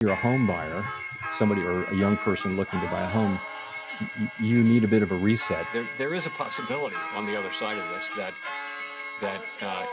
You're a home buyer, somebody or a young person looking to buy a home, you need a bit of a reset. There is a possibility on the other side of this that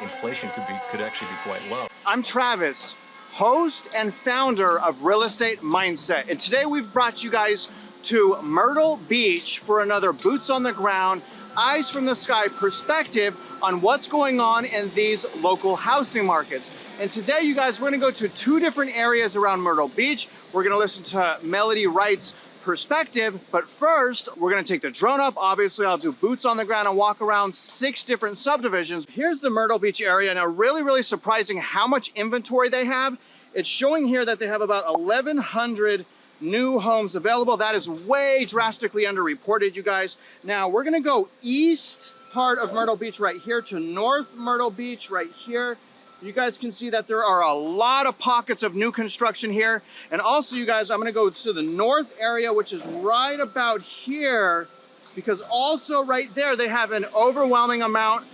inflation could actually be quite low. I'm Travis, host and founder of Real Estate Mindset, and today we've brought you guys to Myrtle Beach for another boots on the ground, eyes from the sky perspective on what's going on in these local housing markets. And today, you guys, we're gonna go to two different areas around Myrtle Beach. We're gonna listen to Melody Wright's perspective, but first, we're gonna take the drone up. Obviously, I'll do boots on the ground and walk around 6 different subdivisions. Here's the Myrtle Beach area. Now, really surprising how much inventory they have. It's showing here that they have about 1,100 new homes available. That is way drastically underreported, you guys. Now, we're gonna go east part of Myrtle Beach right here to North Myrtle Beach right here. You guys can see that there are a lot of pockets of new construction here. And also, you guys, I'm gonna go to the north area, which is right about here, because also right there, they have an overwhelming amount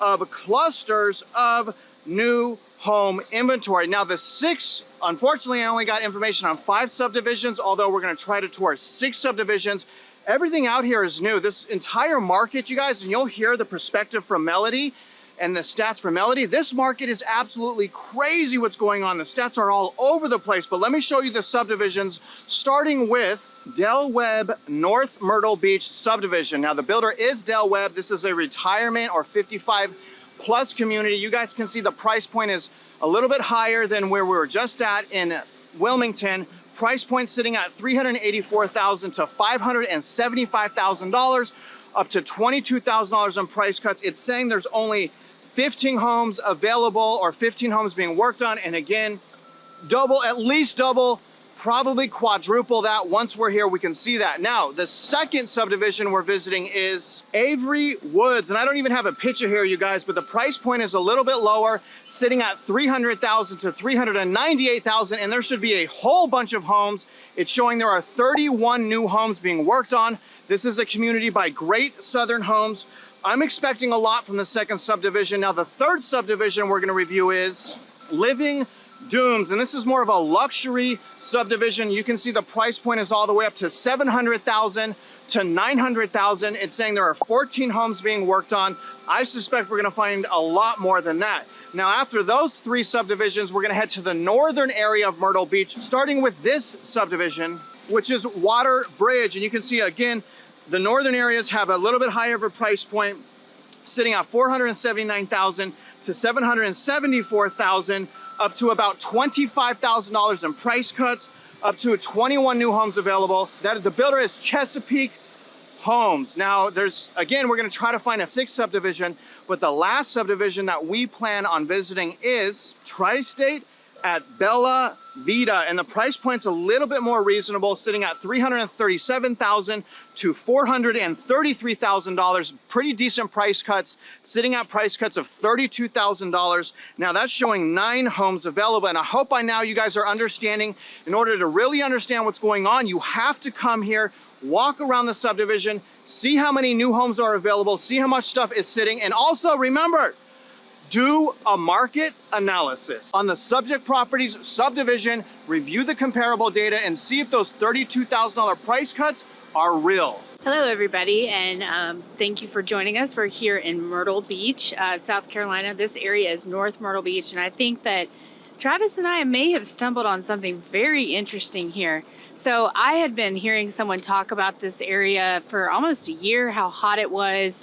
of clusters of new home inventory. Now the 6, unfortunately, I only got information on 5 subdivisions, although we're gonna try to tour 6 subdivisions. Everything out here is new. This entire market, you guys, and you'll hear the perspective from Melody and the stats from Melody. This market is absolutely crazy what's going on. The stats are all over the place, but let me show you the subdivisions, starting with Del Webb North Myrtle Beach subdivision. Now the builder is Del Webb. This is a retirement or 55 plus community. You guys can see the price point is a little bit higher than where we were just at in Wilmington. Price point sitting at $384,000 to $575,000, up to $22,000 on price cuts. It's saying there's only 15 homes available or 15 homes being worked on. And again, double, at least double, probably quadruple that. Once we're here, we can see that. Now, the second subdivision we're visiting is Avery Woods. And I don't even have a picture here, you guys, but the price point is a little bit lower, sitting at $300,000 to $398,000. And there should be a whole bunch of homes. It's showing there are 31 new homes being worked on. This is a community by Great Southern Homes. I'm expecting a lot from the second subdivision. Now, the third subdivision we're gonna review is Living Dooms, and this is more of a luxury subdivision. You can see the price point is all the way up to $700,000 to $900,000. It's saying there are 14 homes being worked on. I suspect we're gonna find a lot more than that. Now, after those 3 subdivisions, we're gonna head to the northern area of Myrtle Beach, starting with this subdivision, which is Waterbridge. And you can see, again, the northern areas have a little bit higher of a price point, sitting at $479,000 to $774,000, up to about $25,000 in price cuts, up to 21 new homes available. That the builder is Chesapeake Homes. Now, again, we're gonna try to find a 6th subdivision, but the last subdivision that we plan on visiting is Trieste at Bella Vita, and the price point's a little bit more reasonable, sitting at $337,000 to $433,000. Pretty decent price cuts, sitting at price cuts of $32,000. Now that's showing 9 homes available, and I hope by now you guys are understanding. In order to really understand what's going on, you have to come here, walk around the subdivision, see how many new homes are available, see how much stuff is sitting, and also remember, do a market analysis on the subject properties subdivision, review the comparable data, and see if those $32,000 price cuts are real. Hello everybody, and thank you for joining us. We're here in Myrtle Beach, South Carolina. This area is North Myrtle Beach, and I think that Travis and I may have stumbled on something very interesting here. So I had been hearing someone talk about this area for almost a year, how hot it was,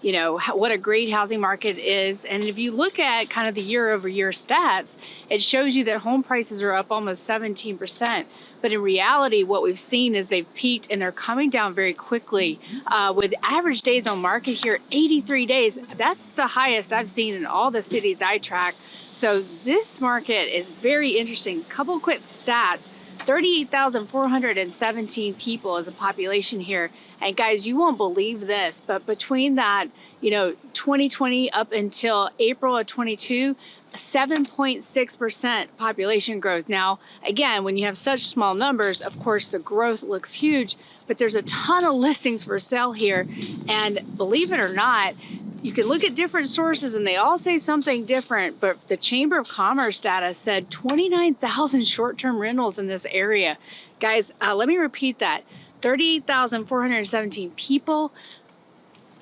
you know, what a great housing market is. And if you look at kind of the year-over-year stats, it shows you that home prices are up almost 17%. But in reality, what we've seen is they've peaked and they're coming down very quickly. With average days on market here, 83 days. That's the highest I've seen in all the cities I track. So this market is very interesting. Couple quick stats. 38,417 people is a population here. And guys, you won't believe this, but between that, 2020 up until April of 22, 7.6% population growth. Now, again, when you have such small numbers, of course, the growth looks huge, but there's a ton of listings for sale here. And believe it or not, you can look at different sources and they all say something different, but the Chamber of Commerce data said 29,000 short-term rentals in this area. Guys, let me repeat that. 38,417 people.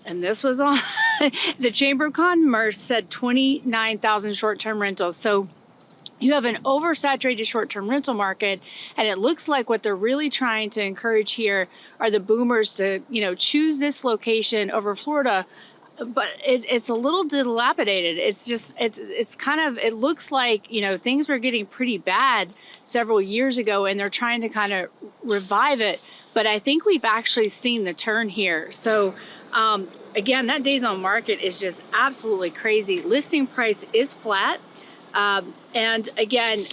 And this was on the Chamber of Commerce said 29,000 short-term rentals. So you have an oversaturated short-term rental market, and it looks like what they're really trying to encourage here are the boomers to, you know, choose this location over Florida. But it's a little dilapidated. It's just, it's kind of, it looks like, you know, things were getting pretty bad several years ago, and they're trying to kind of revive it. But I think we've actually seen the turn here. So again, that days on market is just absolutely crazy. Listing price is flat. And again,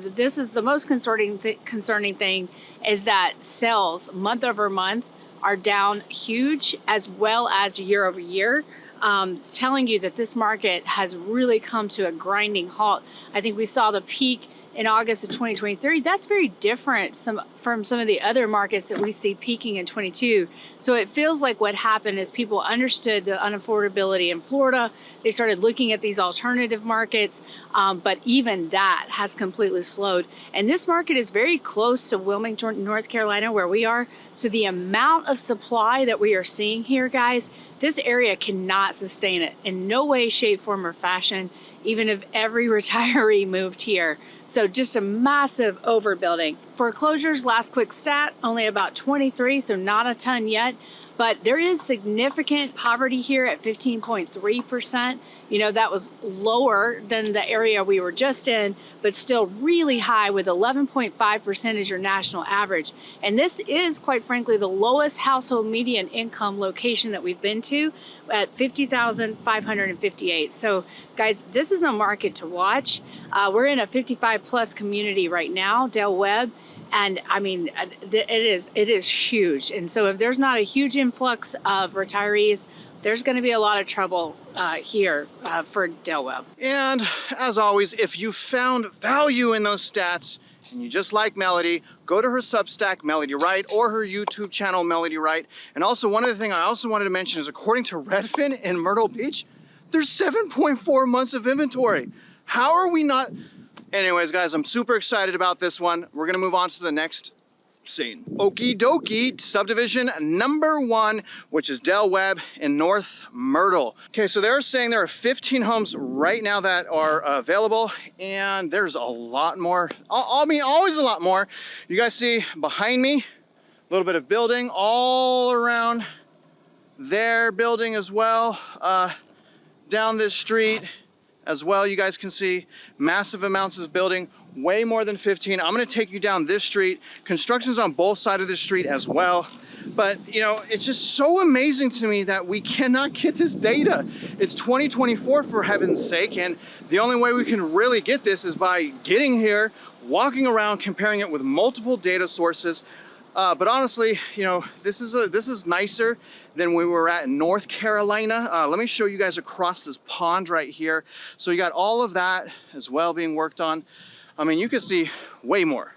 this is the most concerning thing is that sales month over month are down huge, as well as year over year. It's telling you that this market has really come to a grinding halt. I think we saw the peak in August of 2023. That's very different from some of the other markets that we see peaking in 22. So it feels like what happened is people understood the unaffordability in Florida. They started looking at these alternative markets, but even that has completely slowed. And this market is very close to Wilmington, North Carolina, where we are. So the amount of supply that we are seeing here, guys, this area cannot sustain it in no way, shape, form, or fashion, even if every retiree moved here. So just a massive overbuilding. Foreclosures, last quick stat, only about 23, so not a ton yet. But there is significant poverty here at 15.3%. You know, that was lower than the area we were just in, but still really high, with 11.5% as your national average. And this is, quite frankly, the lowest household median income location that we've been to, at 50,558. So guys, this is a market to watch. We're in a 55 plus community right now, Webb. And I mean, it is huge. And so if there's not a huge influx of retirees, there's going to be a lot of trouble here for Webb. And as always, if you found value in those stats and you just like Melody, go to her Substack, Melody Wright, or her YouTube channel, Melody Wright. And also, one other thing I also wanted to mention is, according to Redfin in Myrtle Beach, there's 7.4 months of inventory. How are we not? Anyways, guys, I'm super excited about this one. We're gonna move on to the next scene. Okie dokie, subdivision number 1, which is Webb in North Myrtle. Okay, so they're saying there are 15 homes right now that are available, and there's a lot more. I mean, always a lot more. You guys see behind me, a little bit of building all around their building as well. Down this street as well, you guys can see massive amounts of building, way more than 15. I'm gonna take you down this street. Construction's on both sides of the street as well. But you know, it's just so amazing to me that we cannot get this data. It's 2024, for heaven's sake, and the only way we can really get this is by getting here, walking around, comparing it with multiple data sources. But honestly, you know, this is nicer than we were at in North Carolina. Let me show you guys across this pond right here. So you got all of that as well being worked on. I mean, you can see way more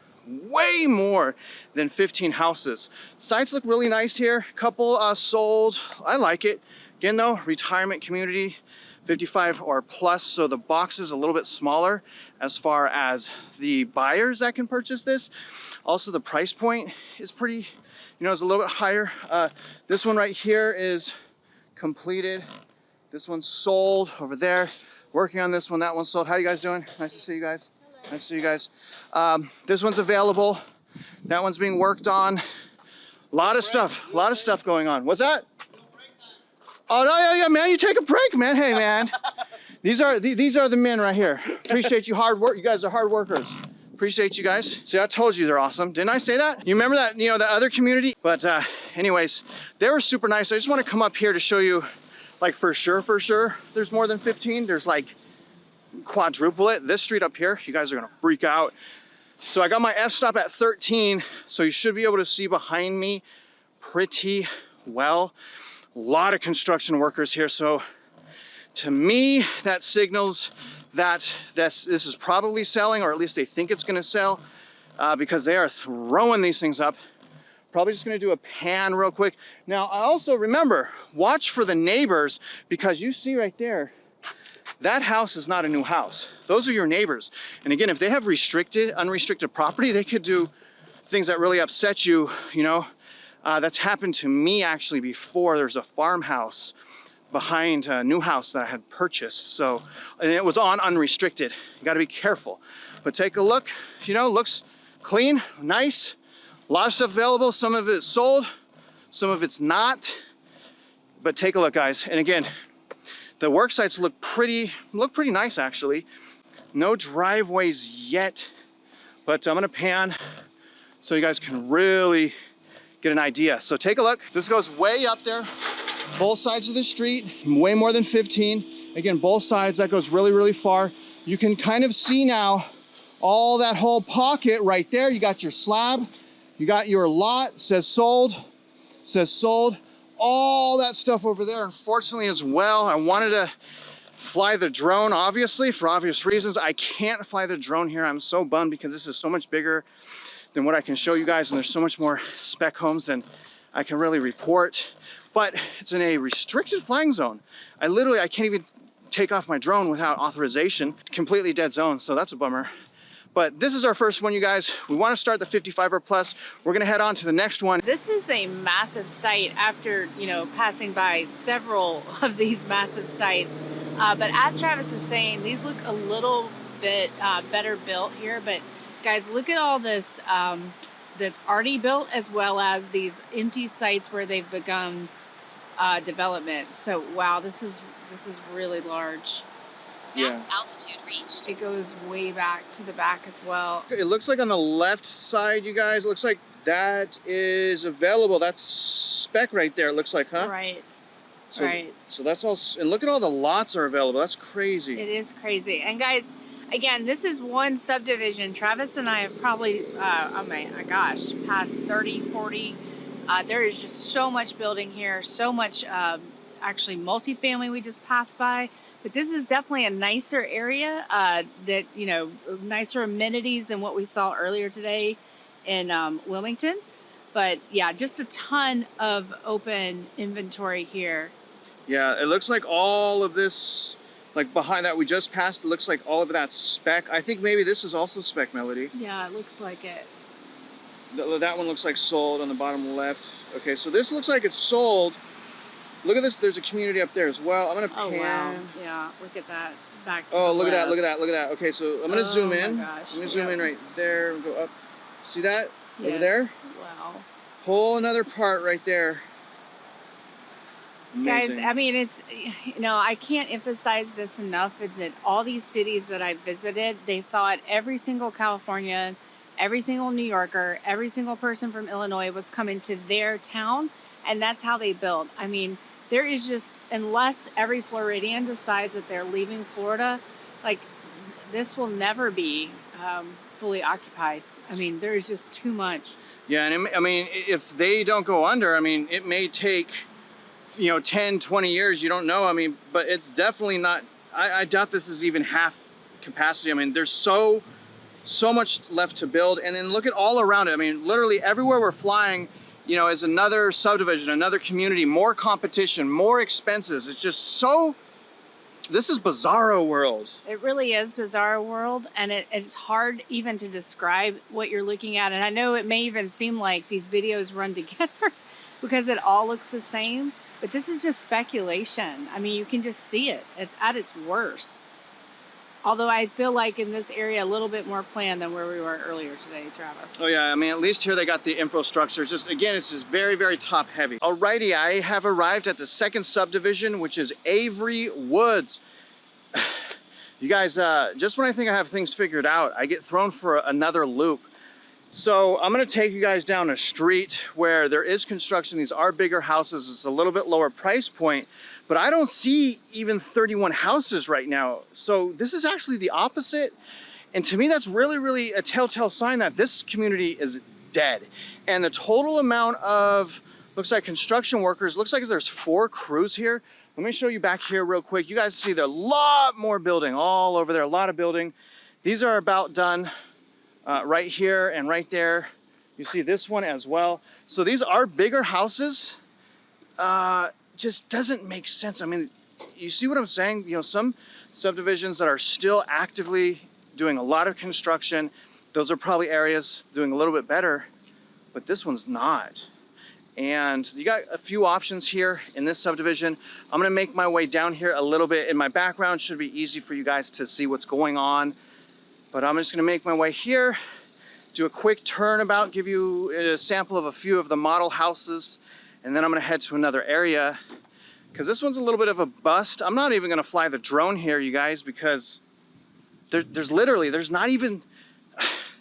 than 15 houses. Sites look really nice here. Couple sold. I like it. Again though, retirement community, 55 or plus, so the box is a little bit smaller as far as the buyers that can purchase this. Also, the price point is pretty, you know, it's a little bit higher. This one right here is completed. This one's sold over there. Working on this one, that one's sold. How you guys doing? Nice to see you guys. Hello. Nice to see you guys. This one's available. That one's being worked on. A lot of stuff going on. What's that? Oh, no, yeah, man, you take a break, man. Hey, man. These are the men right here. Appreciate you hard work. You guys are hard workers. Appreciate you guys. See, I told you they're awesome. Didn't I say that? You remember that, you know, the other community? But anyways, they were super nice. I just want to come up here to show you, like, for sure, there's more than 15. There's like quadruple it. This street up here, you guys are gonna freak out. So I got my f-stop at 13, so you should be able to see behind me pretty well. A lot of construction workers here, so to me that signals that this is probably selling, or at least they think it's going to sell, because they are throwing these things up Probably just gonna do a pan real quick. Now, I also remember, watch for the neighbors, because you see right there, that house is not a new house. Those are your neighbors. And again, if they have unrestricted property, they could do things that really upset you, you know. That's happened to me actually before. There's a farmhouse behind a new house that I had purchased. So, and it was on unrestricted. You gotta be careful. But take a look, you know, looks clean, nice. A lot of stuff available. Some of it's sold, some of it's not. But take a look, guys. And again, the work sites look pretty nice actually. No driveways yet, but I'm gonna pan so you guys can really get an idea. So take a look. This goes way up there, both sides of the street, way more than 15. Again, both sides, that goes really, really far. You can kind of see now all that whole pocket right there. You got your slab, you got your lot, says sold, all that stuff over there. Unfortunately as well, I wanted to fly the drone, obviously, for obvious reasons. I can't fly the drone here. I'm so bummed because this is so much bigger than what I can show you guys, and there's so much more spec homes than I can really report. But it's in a restricted flying zone. I can't even take off my drone without authorization. Completely dead zone, so that's a bummer. But this is our first one, you guys. We want to start the 55er plus. We're gonna head on to the next one. This is a massive site after, you know, passing by several of these massive sites. But as Travis was saying, these look a little bit better built here. But guys, look at all this that's already built, as well as these empty sites where they've begun development. So wow, this is really large. Yeah. Altitude reached. It goes way back to the back as well. It looks like on the left side, you guys, looks like that is available. That's spec right there, it looks like, huh? Right. So, right. So that's all, and look at all the lots are available. That's crazy. It is crazy. And guys, again, this is one subdivision. Travis and I have probably, oh my gosh, past 30, 40. There is just so much building here, so much actually multifamily we just passed by. But this is definitely a nicer area that, you know, nicer amenities than what we saw earlier today in Wilmington. But yeah, just a ton of open inventory here. Yeah, it looks like all of this, like behind that we just passed, it looks like all of that spec. I think maybe this is also spec, Melody. Yeah, it looks like it. That one looks like sold on the bottom left. Okay, so this looks like it's sold. Look at this, there's a community up there as well. I'm gonna pan. Oh wow, yeah, look at that. Back to Oh, the look at that, left. look at that, look at that. Okay, so I'm gonna zoom in. my gosh, I'm gonna zoom yep. in right there and go up. See that? Over Yes. there? Wow. Whole another part right there. Guys, Amazing. I mean, it's, you know, I can't emphasize this enough, in that all these cities that I visited, they thought every single Californian, every single New Yorker, every single person from Illinois was coming to their town, and that's how they build. I mean, there is just, unless every Floridian decides that they're leaving Florida, like, this will never be fully occupied. I mean, there is just too much. Yeah, and I mean, if they don't go under, I mean, it may take, you know, 10, 20 years, you don't know. I mean, but it's definitely not, I doubt this is even half capacity. I mean, there's so much left to build. And then look at all around it. I mean, literally everywhere we're flying, you know, is another subdivision, another community, more competition, more expenses. It's just so, this is bizarro world. It really is bizarre world, and it's hard even to describe what you're looking at. And I know it may even seem like these videos run together because it all looks the same, but this is just speculation. I mean, you can just see it. It's at its worst. Although I feel like in this area a little bit more planned than where we were earlier today, Travis. Oh yeah, I mean, at least here they got the infrastructure. It's just, again, it's just very, very top heavy. Alrighty, I have arrived at the second subdivision, which is Avery Woods. You guys, just when I think I have things figured out, I get thrown for another loop. So I'm gonna take you guys down a street where there is construction. These are bigger houses. It's a little bit lower price point, but I don't see even 31 houses right now. So this is actually the opposite. And to me, that's really, really a telltale sign that this community is dead. And the total amount of, looks like construction workers, looks like there's 4 crews here. Let me show you back here real quick. You guys see there a lot more building all over there, a lot of building. These are about done right here and right there. You see this one as well. So these are bigger houses. Just doesn't make sense. I mean, you see what I'm saying? You know, some subdivisions that are still actively doing a lot of construction, those are probably areas doing a little bit better, but this one's not. And you got a few options here in this subdivision. I'm gonna make my way down here a little bit. In my background should be easy for you guys to see what's going on, but I'm just gonna make my way here, do a quick turnabout, give you a sample of a few of the model houses, and then I'm gonna head to another area because this one's a little bit of a bust. I'm not even gonna fly the drone here, you guys, because there's not even,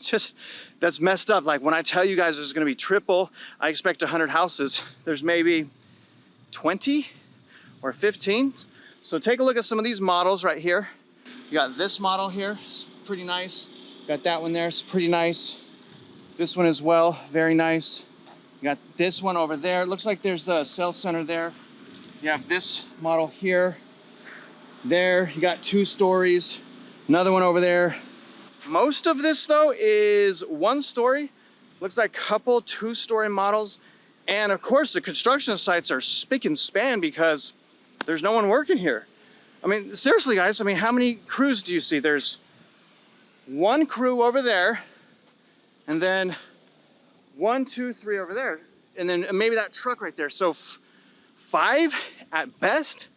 just, that's messed up. Like when I tell you guys there's gonna be triple, I expect 100 houses. There's maybe 20 or 15. So take a look at some of these models right here. You got this model here, it's pretty nice. Got that one there, it's pretty nice. This one as well, very nice. You got this one over there. It looks like there's the sales center there. You have this model here. There, you got 2 stories. Another one over there. Most of this though is 1 story. Looks like a couple 2-story models. And of course the construction sites are spick and span because there's no one working here. I mean, seriously guys, I mean, how many crews do you see? There's 1 crew over there, and then 1, 2, 3 over there, and then maybe that truck right there. So 5 at best.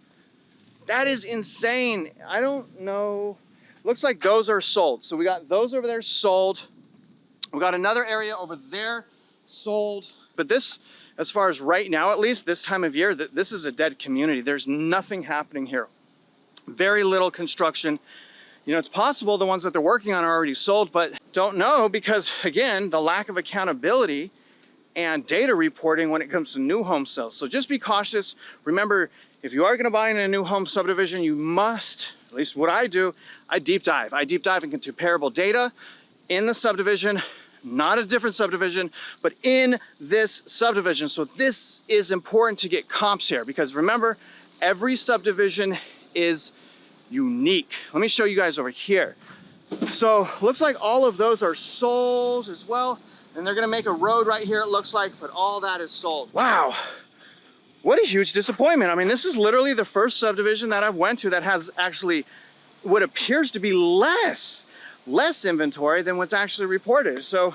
That is insane. I don't know. Looks like those are sold. So we got those over there sold. We got another area over there sold. But this, as far as right now, at least this time of year, this is a dead community. There's nothing happening here. Very little construction. You know, it's possible the ones that they're working on are already sold, but don't know because, again, the lack of accountability and data reporting when it comes to new home sales. So just be cautious. Remember, if you are going to buy in a new home subdivision, you must, at least what I do, I deep dive. I deep dive into comparable data in the subdivision, not a different subdivision, but in this subdivision. So this is important to get comps here because remember, every subdivision is unique. Let me show you guys over here. So looks like all of those are sold as well. And they're gonna make a road right here, it looks like, but all that is sold. Wow, what a huge disappointment. I mean, this is literally the first subdivision that I've went to that has actually what appears to be less inventory than what's actually reported. So,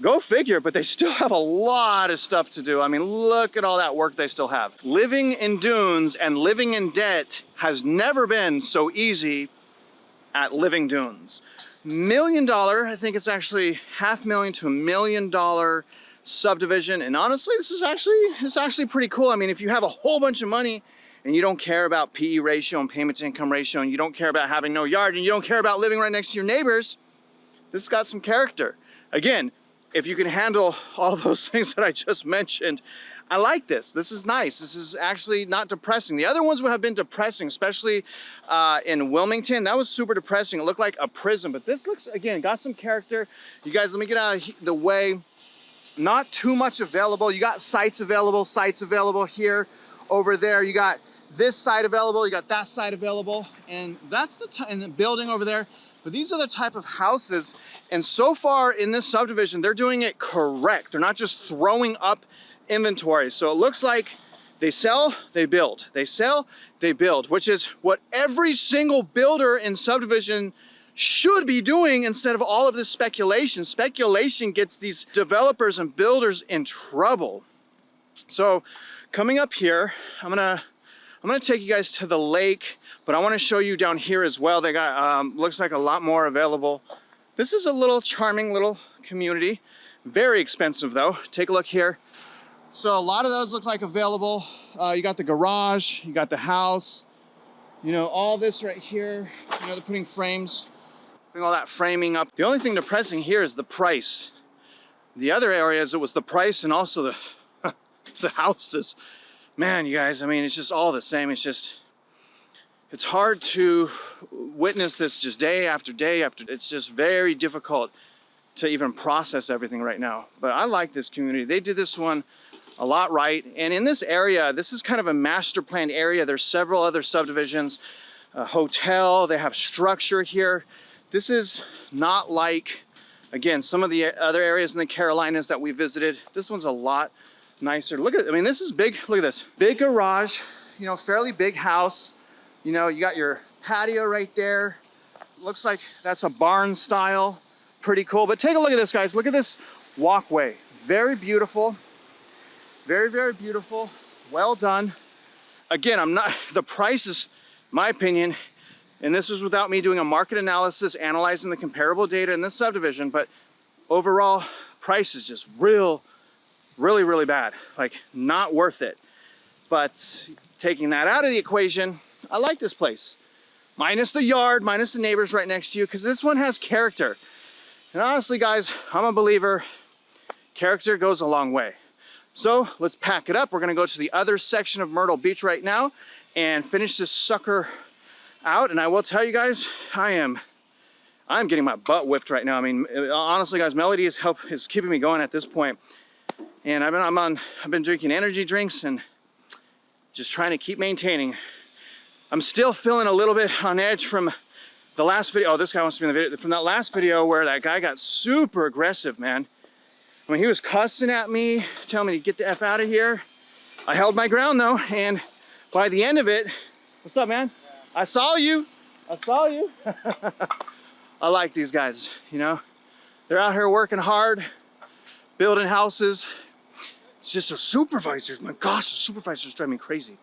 go figure, but they still have a lot of stuff to do. I mean, look at all that work they still have. Living in dunes and living in debt has never been so easy at Living Dunes. $1 million, I think it's actually $500,000 to $1 million subdivision. And honestly, this is actually pretty cool. I mean, if you have a whole bunch of money and you don't care about PE ratio and payment to income ratio, and you don't care about having no yard, and you don't care about living right next to your neighbors, this has got some character. Again, if you can handle all those things that I just mentioned, I like this. This is nice. This is actually not depressing. The other ones would have been depressing, especially in Wilmington. That was super depressing. It looked like a prison, but this looks, again, got some character. You guys, let me get out of the way. Not too much available. You got sites available here, over there. You got this side available. You got that side available. And that's and the building over there. But these are the type of houses. And so far in this subdivision, they're doing it correct. They're not just throwing up inventory. So it looks like they sell, they build. They sell, they build, which is what every single builder in subdivision should be doing instead of all of this speculation. Speculation gets these developers and builders in trouble. So coming up here, I'm gonna take you guys to the lake, but I want to show you down here as well. They got, looks like a lot more available. This is a little charming little community. Very expensive though. Take a look here. So a lot of those look like available. You got the garage, you got the house, you know, all this right here. You know, they're putting frames, putting all that framing up. The only thing depressing here is the price. The other areas, it was the price and also the, the houses. Man, you guys, I mean, it's just all the same. It's hard to witness this just day after day after. It's just very difficult to even process everything right now. But I like this community. They did this one a lot right. And in this area, this is kind of a master planned area. There's several other subdivisions, a hotel, they have structure here. This is not like Again, some of the other areas in the Carolinas that we visited, this one's a lot nicer. Look at, I mean, this is big. Look at this. Big garage, you know, fairly big house. You know, you got your patio right there. Looks like that's a barn style. Pretty cool. But take a look at this, guys. Look at this walkway. Very beautiful. Very, very beautiful. Well done. Again, the price is, my opinion, and this is without me doing a market analysis, analyzing the comparable data in this subdivision, but overall, price is just really, really bad. Like, not worth it. But taking that out of the equation, I like this place. Minus the yard, minus the neighbors right next to you, because this one has character. And honestly, guys, I'm a believer, character goes a long way. So let's pack it up. We're gonna go to the other section of Myrtle Beach right now and finish this sucker out. And I will tell you guys, I'm getting my butt whipped right now. I mean, honestly, guys, Melody is keeping me going at this point. And I've been drinking energy drinks and just trying to keep maintaining. I'm still feeling a little bit on edge from the last video. Oh, this guy wants to be in the video. From that last video where that guy got super aggressive, man. I mean, he was cussing at me, telling me to get the F out of here. I held my ground though, and by the end of it, what's up, man? Yeah. I saw you. I like these guys, you know? They're out here working hard, building houses. It's just the supervisors, my gosh, the supervisors drive me crazy.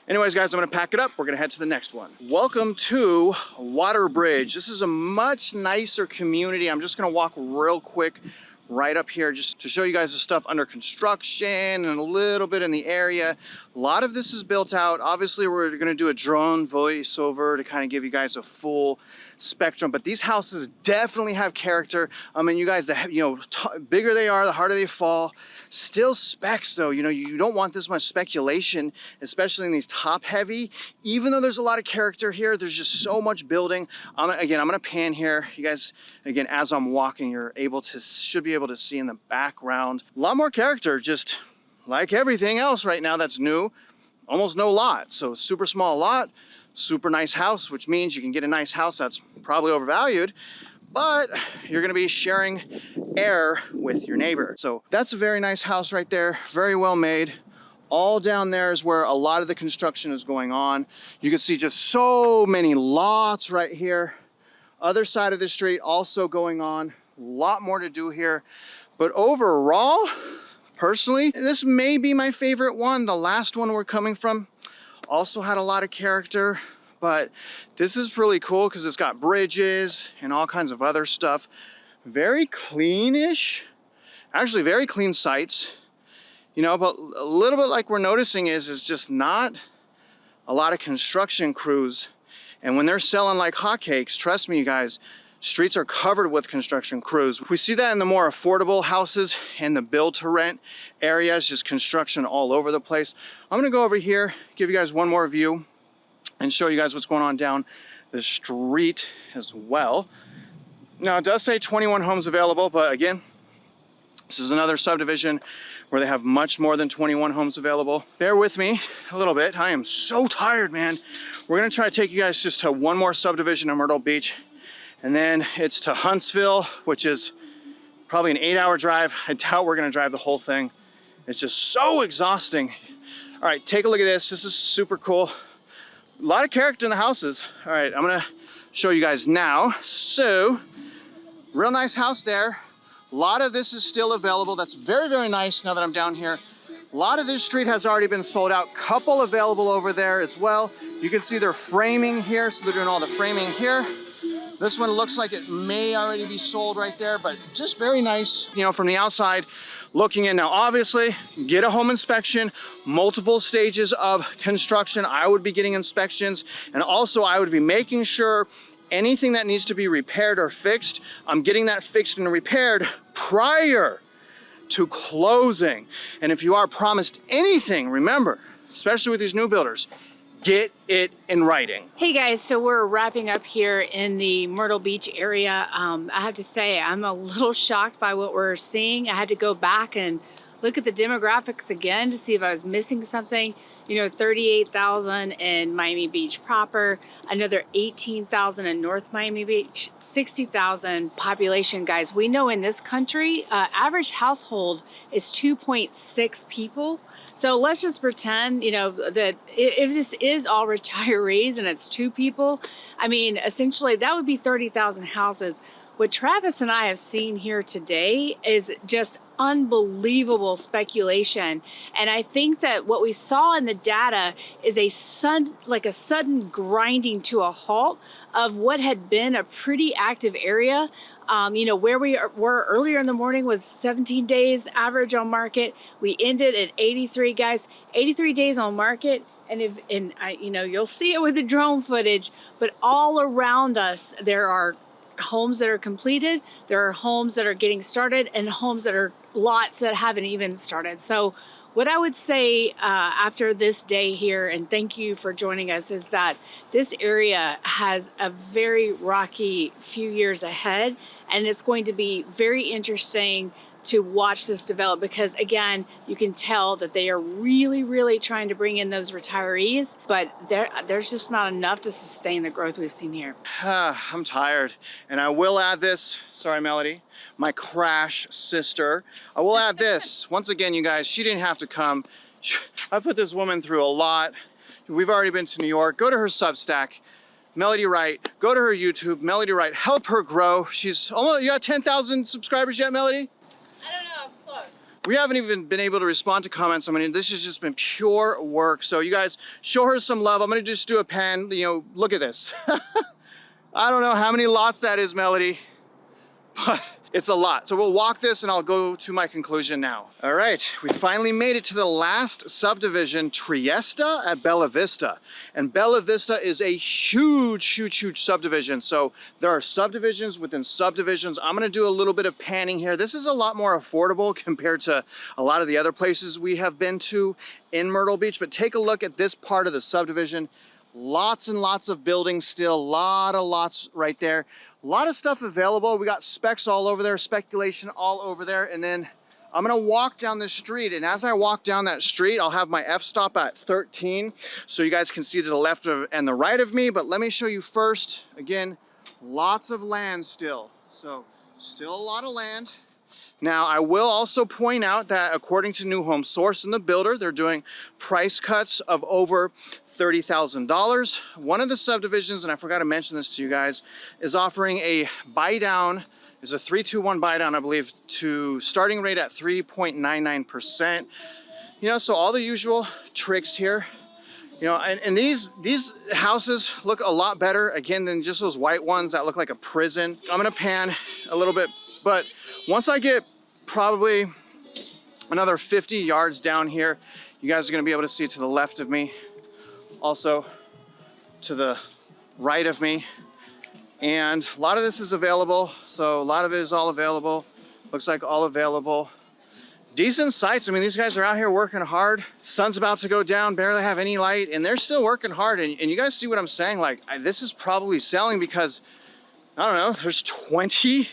Anyways, guys, I'm gonna pack it up. We're gonna head to the next one. Welcome to Waterbridge. This is a much nicer community. I'm just gonna walk real quick right up here just to show you guys the stuff under construction and a little bit in the area. A lot of this is built out. Obviously, we're gonna do a drone voiceover to kind of give you guys a full spectrum, but these houses definitely have character. I mean, you guys, bigger they are, the harder they fall. Still specs though, you know, you don't want this much speculation, especially in these top heavy. Even though there's a lot of character here, there's just so much building. Again, I'm gonna pan here. You guys, again, as I'm walking, should be able to see in the background. A lot more character, just like everything else right now that's new. Almost no lot, so super small lot. Super nice house, which means you can get a nice house that's probably overvalued, but you're gonna be sharing air with your neighbor. So that's a very nice house right there, very well made. All down there is where a lot of the construction is going on. You can see just so many lots right here. Other side of the street also going on. A lot more to do here. But overall, personally, this may be my favorite one. The last one we're coming from also had a lot of character, but this is really cool because it's got bridges and all kinds of other stuff. Very cleanish, actually very clean sites, you know, but a little bit like we're noticing is just not a lot of construction crews. And when they're selling like hotcakes, trust me, you guys, streets are covered with construction crews. We see that in the more affordable houses and the build to rent areas, just construction all over the place. I'm gonna go over here, give you guys one more view and show you guys what's going on down the street as well. Now it does say 21 homes available, but again, this is another subdivision where they have much more than 21 homes available. Bear with me a little bit. I am so tired, man. We're gonna try to take you guys just to one more subdivision in Myrtle Beach. And then it's to Huntsville, which is probably an 8-hour drive. I doubt we're gonna drive the whole thing. It's just so exhausting. All right, take a look at this. This is super cool. A lot of character in the houses. All right, I'm gonna show you guys now. So, real nice house there. A lot of this is still available. That's very, very nice now that I'm down here. A lot of this street has already been sold out. Couple available over there as well. You can see they're framing here, so they're doing all the framing here. This one looks like it may already be sold right there, but just very nice, you know, from the outside looking in. Now, obviously, get a home inspection, multiple stages of construction. I would be getting inspections, and also I would be making sure anything that needs to be repaired or fixed, I'm getting that fixed and repaired prior to closing. And if you are promised anything, remember, especially with these new builders, get it in writing. Hey guys, so we're wrapping up here in the Myrtle Beach area. I have to say, I'm a little shocked by what we're seeing. I had to go back and look at the demographics again to see if I was missing something. You know, 38,000 in Miami Beach proper, another 18,000 in North Miami Beach, 60,000 population, guys. We know in this country, average household is 2.6 people. So let's just pretend, you know, that if this is all retirees and it's 2 people, I mean, essentially that would be 30,000 houses. What Travis and I have seen here today is just unbelievable speculation. And I think that what we saw in the data is a sudden grinding to a halt of what had been a pretty active area. You know, where we were earlier in the morning was 17 days average on market. We ended at 83, guys, 83 days on market. And you know, you'll see it with the drone footage, but all around us, there are homes that are completed, there are homes that are getting started, and homes that are lots that haven't even started. So what I would say after this day here, and thank you for joining us, is that this area has a very rocky few years ahead, and it's going to be very interesting to watch this develop, because again, you can tell that they are really trying to bring in those retirees, but there's just not enough to sustain the growth we've seen here. I'm tired, and I will add this, sorry Melody, my crash sister. I will add this, once again, you guys, she didn't have to come. I put this woman through a lot. We've already been to New York. Go to her Substack, Melody Wright. Go to her YouTube, Melody Wright. Help her grow. She's almost, you got 10,000 subscribers yet, Melody? I don't know, close. We haven't even been able to respond to comments. I mean, this has just been pure work. So you guys, show her some love. I'm gonna just do a pan, you know, look at this. I don't know how many lots that is, Melody, but it's a lot. So we'll walk this and I'll go to my conclusion now. All right, we finally made it to the last subdivision, Trieste at Bella Vista. And Bella Vista is a huge subdivision. So there are subdivisions within subdivisions. I'm gonna do a little bit of panning here. This is a lot more affordable compared to a lot of the other places we have been to in Myrtle Beach. But take a look at this part of the subdivision. Lots and lots of buildings still, a lot of lots right there. A lot of stuff available. We got specs all over there, speculation all over there. And then I'm gonna walk down this street, and as I walk down that street, I'll have my f-stop at 13, so you guys can see to the left of and the right of me. But let me show you first, again, lots of land still. So still a lot of land. Now, I will also point out that according to New Home Source and the builder, they're doing price cuts of over $30,000. One of the subdivisions, and I forgot to mention this to you guys, is offering a buy down, is a 3-2-1 buy down, I believe, to starting rate at 3.99%. You know, so all the usual tricks here. You know, and these houses look a lot better, again, than just those white ones that look like a prison. I'm gonna pan a little bit, but once I get probably another 50 yards down here, you guys are gonna be able to see to the left of me, also to the right of me. And a lot of this is available. So a lot of it is all available. Looks like all available. Decent sites. I mean, these guys are out here working hard. Sun's about to go down, barely have any light, and they're still working hard. And you guys see what I'm saying? Like, this is probably selling because, I don't know, there's 20,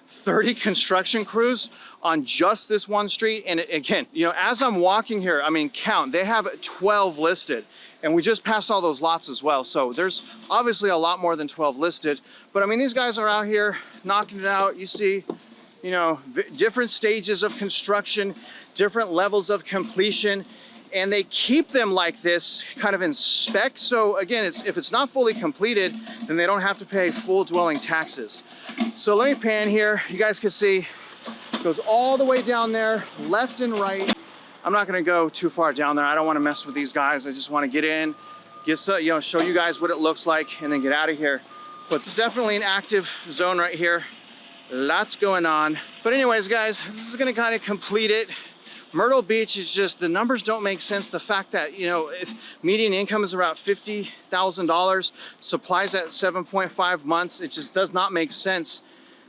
30 construction crews on just this one street. And again, you know, as I'm walking here, I mean, count, they have 12 listed. And we just passed all those lots as well. So there's obviously a lot more than 12 listed. But I mean, these guys are out here knocking it out. You see, you know, different stages of construction, different levels of completion, and they keep them like this kind of in spec. So again, if it's not fully completed, then they don't have to pay full dwelling taxes. So let me pan here. You guys can see it goes all the way down there, left and right. I'm not gonna go too far down there. I don't wanna mess with these guys. I just wanna get in, you know, show you guys what it looks like and then get out of here. But there's definitely an active zone right here. Lots going on. But anyways, guys, this is gonna kind of complete it. Myrtle Beach is just, the numbers don't make sense. The fact that, you know, if median income is around $50,000, supplies at 7.5 months, it just does not make sense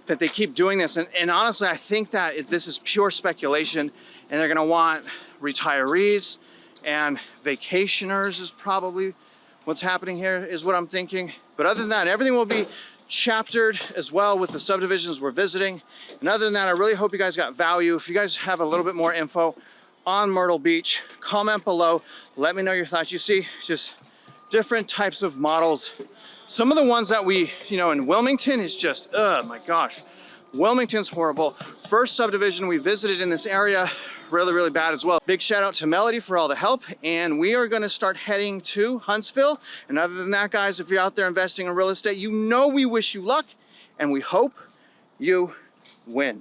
that they keep doing this. And honestly, I think that this is pure speculation, and they're gonna want retirees and vacationers is probably what's happening here, is what I'm thinking. But other than that, everything will be chaptered as well with the subdivisions we're visiting. And other than that, I really hope you guys got value. If you guys have a little bit more info on Myrtle Beach, comment below. Let me know your thoughts. You see just different types of models. Some of the ones that we, in Wilmington is just, oh my gosh. Wilmington's horrible. First subdivision we visited in this area, really, really bad as well. Big shout out to Melody for all the help. And we are gonna start heading to Huntsville. And other than that, guys, if you're out there investing in real estate, we wish you luck and we hope you win.